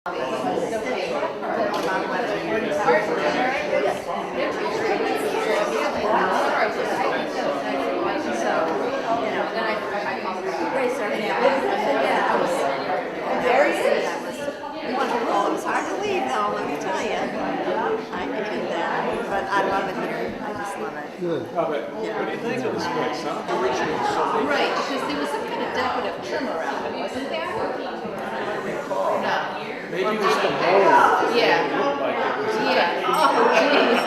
It's hard to leave though, let me tell you. I hated that, but I love it here. I just love it. Good. What do you think of this place, huh? The original so Right, because there was some kind of decorative trim around it, wasn't there? No. maybe it was the mold. Yeah. It looked like it was. Yeah. Oh, geez,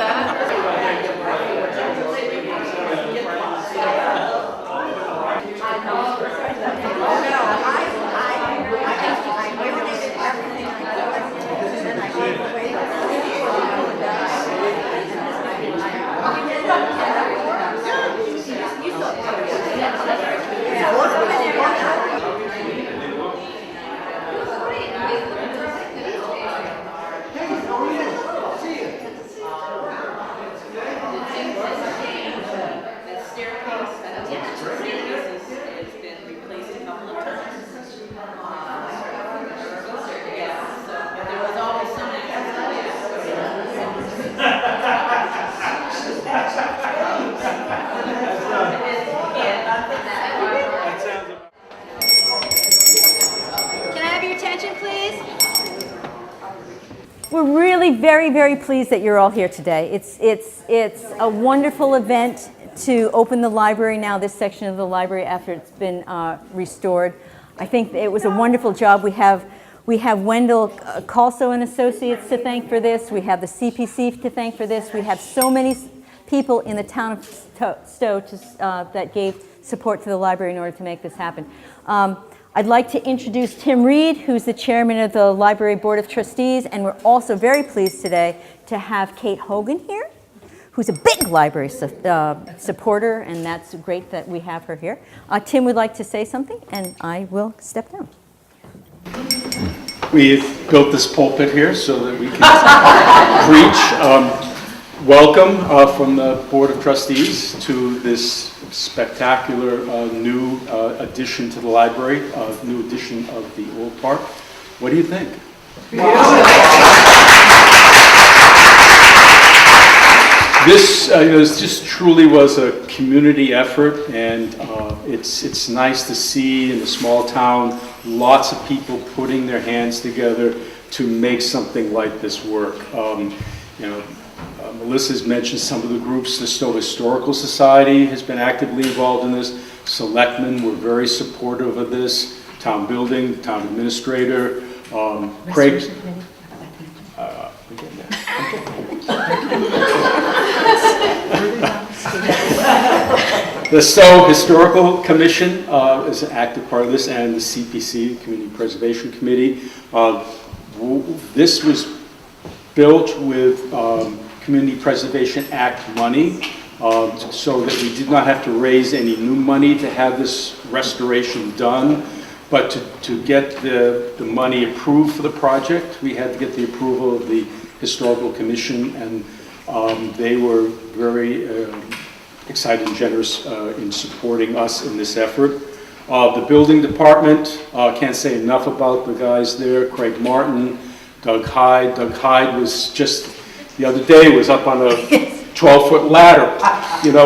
We're really very pleased that you're all here today. It's a wonderful event to open the library now, this section of the library after it's been restored. I think it was a wonderful job. We have Wendell Calso and Associates to thank for this. We have the CPC to thank for this. We have so many people in the town of Stowe that gave support to the library in order to make this happen. I'd like to introduce Tim Reed, who's the chairman of the Library Board of Trustees, and we're also very pleased today to have Kate Hogan here, who's a big library supporter, and that's great that we have her here. Tim would like to say something, and I will step down. We built this pulpit here so that we can preach. Welcome from the Board of Trustees to this spectacular new addition to the library, new addition of the old park. What do you think? This just truly was a community effort, and it's nice to see in a small town lots of people putting their hands together to make something like this work. Melissa's mentioned some of the groups. The Stowe Historical Society has been actively involved in this. Selectmen were very supportive of this. Town building, town administrator, Craig. The Stowe Historical Commission is an active part of this, and the CPC, Community Preservation Committee. This was built with Community Preservation Act money, so that we did not have to raise any new money to have this restoration done. But to get the money approved for the project, we had to get the approval of the Historical Commission, and they were very excited and generous in supporting us in this effort. The building department, can't say enough about the guys there, Craig Martin, Doug Hyde. Doug Hyde was just, the other day, was up on a 12-foot ladder.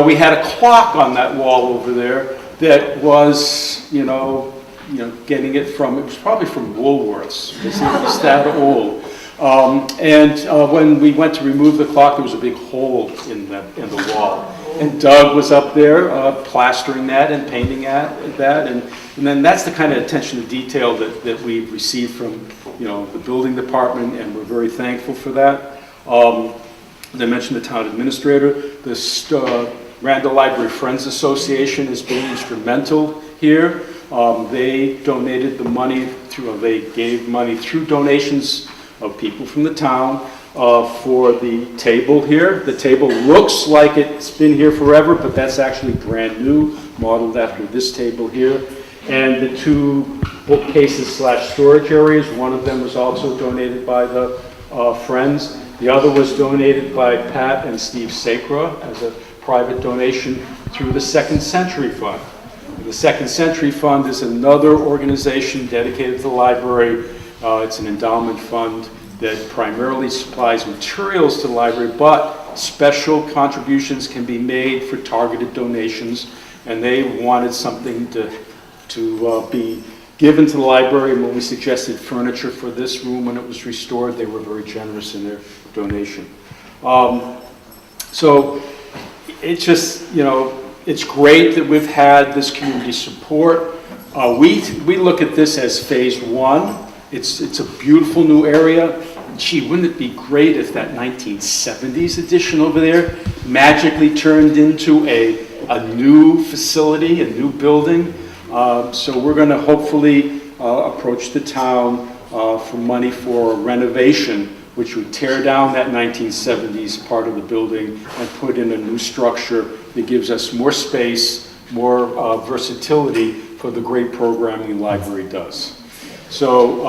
We had a clock on that wall over there that was, getting it from, it was probably from Woolworths. It was that old. When we went to remove the clock, there was a big hole in the wall. And Doug was up there plastering that and painting that. And then that's the kind of attention to detail that we've received from, the building department, and we're very thankful for that. As I mentioned, the town administrator, the Randall Library Friends Association has been instrumental here. They donated the money they gave money through donations of people from the town for the table here. The table looks like it's been here forever, but that's actually brand new, modeled after this table here. And the two bookcases / storage areas, one of them was also donated by the Friends. The other was donated by Pat and Steve Sacra as a private donation through the Second Century Fund. The Second Century Fund is another organization dedicated to the library It's an endowment fund that primarily supplies materials to the library, but special contributions can be made for targeted donations, and they wanted something to be given to the library. And when we suggested furniture for this room when it was restored, they were very generous in their donation. So it's just, you know, it's great that we've had this community support. We look at this as phase one. It's a beautiful new area. Gee, wouldn't it be great if that 1970s addition over there magically turned into a new facility, a new building? So we're going to hopefully approach the town for money for renovation, which would tear down that 1970s part of the building and put in a new structure that gives us more space, more versatility for the great programming the library does. So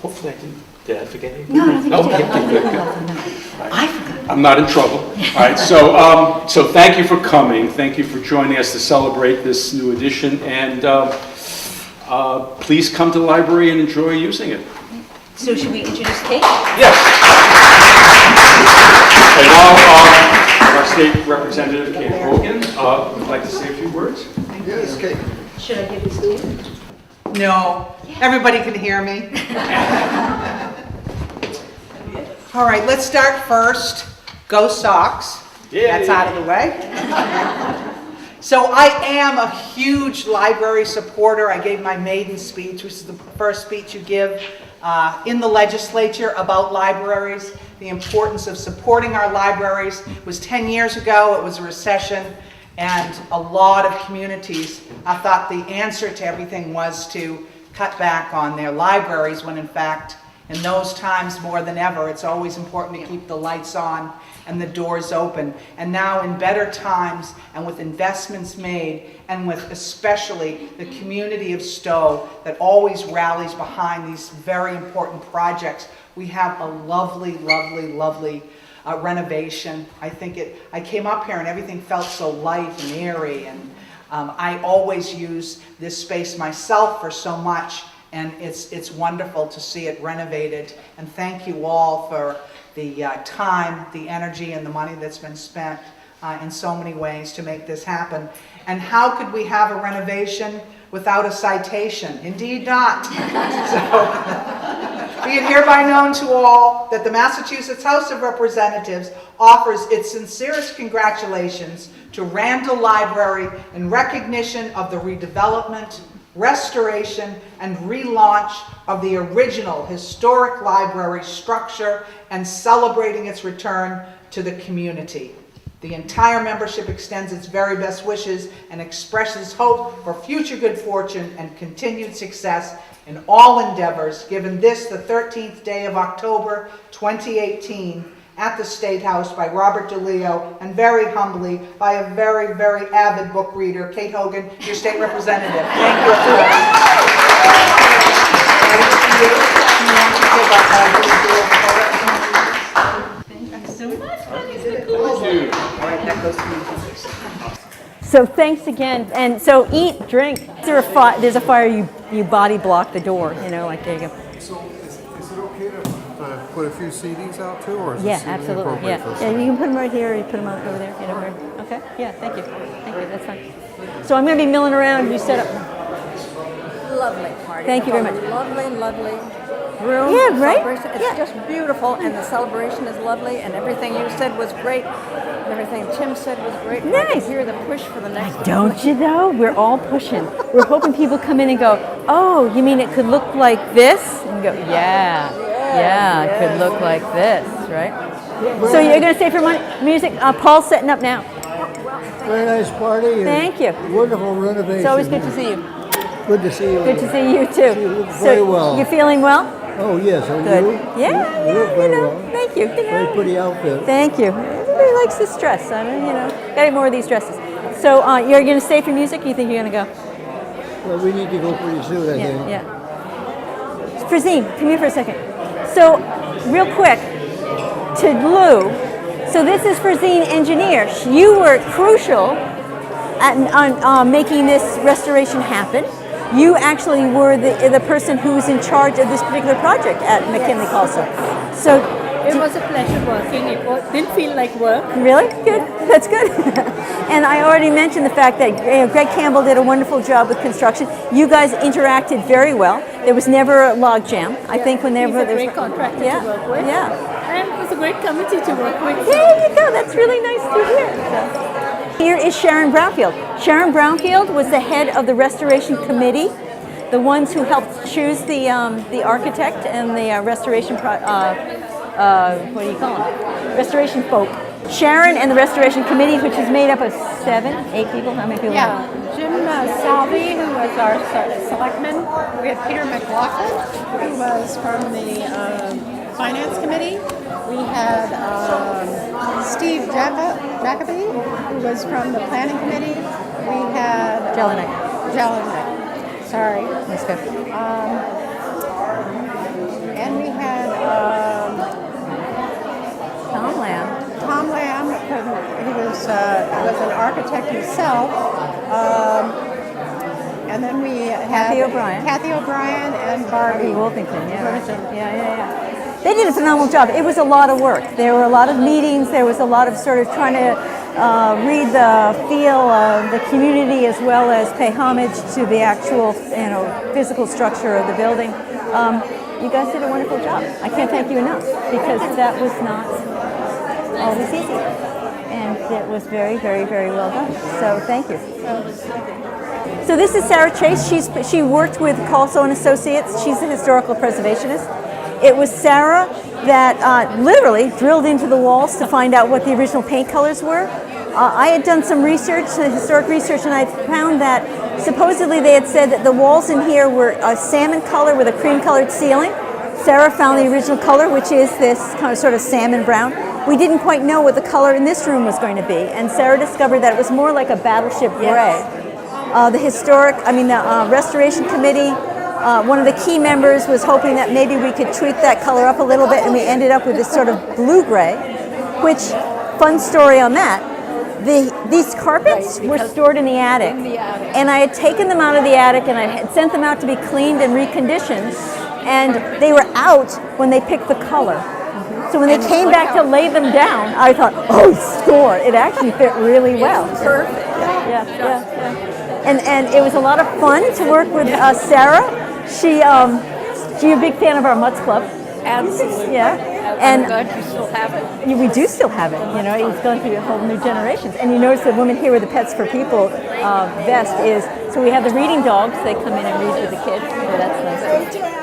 hopefully I did I forget anything? No, I don't think you did. Okay, good. I forgot. I'm not in trouble. All right, so thank you for coming. Thank you for joining us to celebrate this new edition, and please come to the library and enjoy using it. So should we introduce Kate? Yes. And now our state representative, Kate Hogan, would like to say a few words. Yes, Kate. Should I give this to you? No, everybody can hear me. All right, let's start first. Go Sox. Yeah. That's out of the way. So I am a huge library supporter. I gave my maiden speech, which is the first speech you give in the legislature about libraries, the importance of supporting our libraries. It was 10 years ago, it was a recession, and a lot of communities thought the answer to everything was to cut back on their libraries, when in fact, in those times more than ever, it's always important to keep the lights on and the doors open. And now in better times, and with investments made, and with especially the community of Stowe that always rallies behind these very important projects, we have a lovely, lovely, lovely renovation. I came up here and everything felt so light and airy, and I always use this space myself for so much, and it's wonderful to see it renovated. And thank you all for the time, the energy, and the money that's been spent in so many ways to make this happen. And how could we have a renovation without a citation? Indeed not. So, be it hereby known to all that the Massachusetts House of Representatives offers its sincerest congratulations to Randall Library in recognition of the redevelopment, restoration, and relaunch of the original historic library structure and celebrating its return to the community. The entire membership extends its very best wishes and expresses hope for future good fortune and continued success in all endeavors, given this the 13th day of October 2018 at the State House by Robert DeLeo, and very humbly by a very, very avid book reader, Kate Hogan, your state representative. Thank you. Thank you so much. All right, that goes to you. So thanks again, and so eat, drink. There's a fire, you body block the door, you know, like there you go. So is it okay to put a few CDs out too, or is Yeah, this absolutely, inappropriate yeah. for Yeah, us? you can put them right here, or you put them over there, you know, where, okay? Yeah, thank you, that's fine. So I'm gonna be milling around, you set up. Lovely party. Thank you very much. Lovely, lovely room. Yeah, right? Celebration. It's Yeah. just beautiful, and the celebration is lovely, and everything you said was great. Everything Tim said was great. I can Nice. hear the push for the next one. Don't you though? We're all pushing. We're hoping people come in and go, oh, you mean it could look like this? And go, yeah, it could look like this, right? So you're going to stay for music? Paul's setting up now. Very nice party. And Thank you. Wonderful renovation. It's always good to see you. Good to see you. Good to see you too. You look very well. You feeling well? Oh, yes. Are Good. you? Yeah, You look yeah, very you know, well. thank you. Very pretty outfit. Thank you. Everybody likes this dress. I mean, you know, gotta more of these dresses. So you're going to stay for music? Or you think you're going to go? Well, we need to go pretty soon, I think. Yeah. Frazine, come here for a second. So, real quick, to Lou. So this is Frazine, engineer. You were crucial on making this restoration happen. You actually were the person who was in charge of this particular project at McKinley Colso. So It was a pleasure working. Didn't feel like work. really good. That's good. And I already mentioned the fact that Greg Campbell did a wonderful job with construction. You guys interacted very well. There was never a log jam. I think when He's there a was great contractor yeah, to work with. yeah. And it was a great committee to work with. There you go. That's really nice to hear. So, here is Sharon Brownfield. Sharon Brownfield was the head of the Restoration Committee, the ones who helped choose the architect and the restoration what do you call them? Restoration folk. Sharon and the Restoration Committee, which is made up of 8 people. How many people? Yeah, Jim Salvi, who was our selectman. We had Peter McLaughlin, who was from the Finance Committee. We had Steve Jacoby, who was from the Planning Committee. We had Jelinek. Sorry. That's good. And we had Tom Lamb, he was an architect himself. And then we had Kathy O'Brien and Barbie Wolfington, Worthington. yeah. They did a phenomenal job. It was a lot of work. There were a lot of meetings. There was a lot of sort of trying to read the feel of the community as well as pay homage to the actual, physical structure of the building. You guys did a wonderful job. I can't thank you enough because that was not always easy. And it was very, very, very well done. So thank you. So this is Sarah Chase. She worked with Colso and Associates. She's a historical preservationist. It was Sarah that literally drilled into the walls to find out what the original paint colors were. I had done some research, historic research, and I found that supposedly they had said that the walls in here were a salmon color with a cream-colored ceiling. Sarah found the original color, which is this kind of sort of salmon brown. We didn't quite know what the color in this room was going to be, and Sarah discovered that it was more like a battleship gray. The Restoration Committee, one of the key members was hoping that maybe we could tweak that color up a little bit, and we ended up with this sort of blue-gray, which, fun story on that, these carpets were stored in the attic, and I had taken them out of the attic and I had sent them out to be cleaned and reconditioned, and they were out when they picked the color. So when they came back to lay them down, I thought, oh, score! It actually fit really well. Perfect. Yeah. And it was a lot of fun to work with Sarah. She's a big fan of our Mutts Club. Absolutely. Yeah. I'm glad you still have it. We do still have it. It's gone through a whole new generations. And you notice the woman here with the Pets for People vest is, so we have the reading dogs. They come in and read with the kids. So that's nice.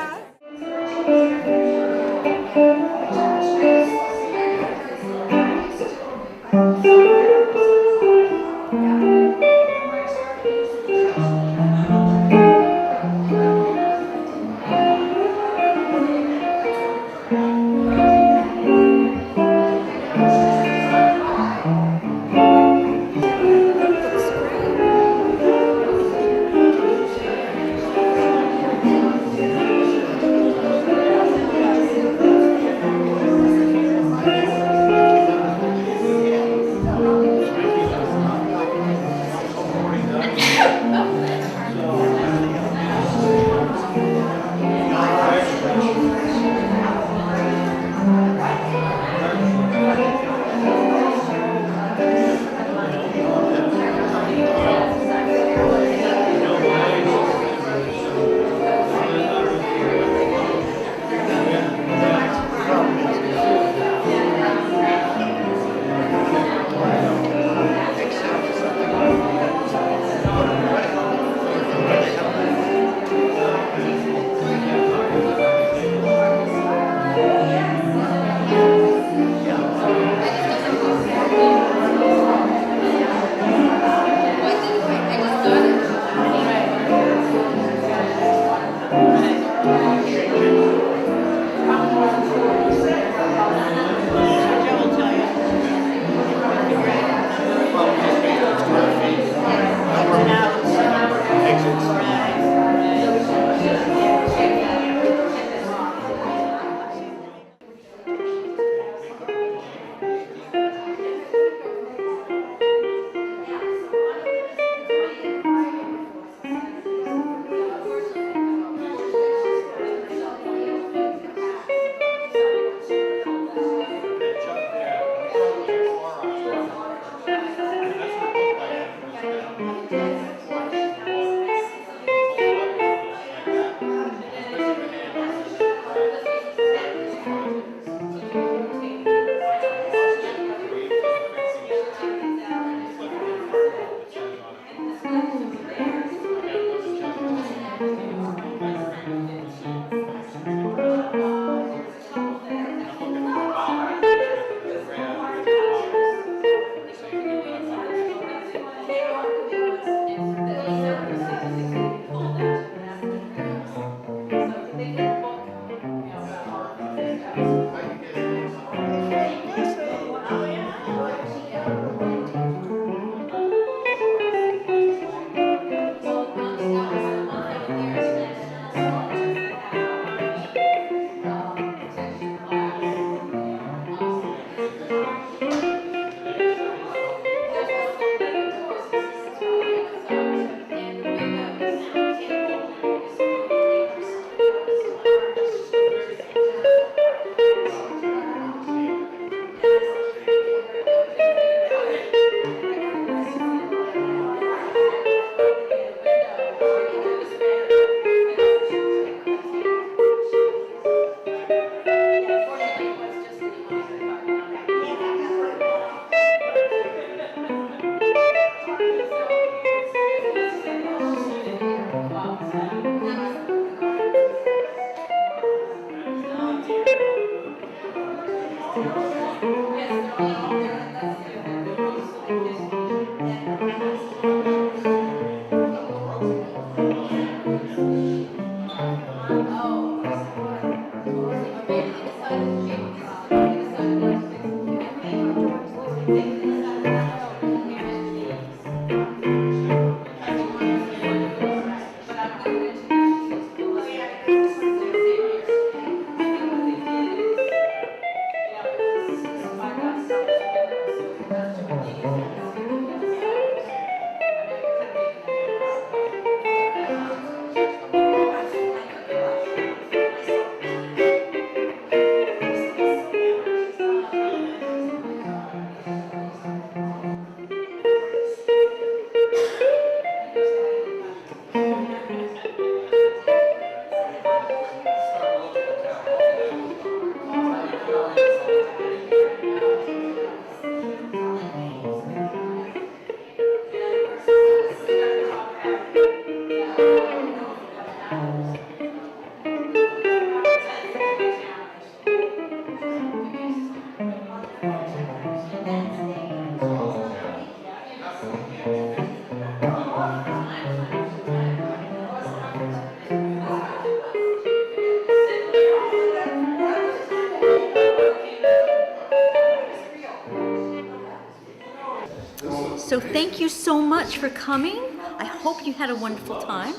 So thank you so much for coming. I hope you had a wonderful time,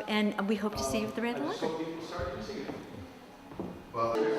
and we hope to see you at the Randall Library.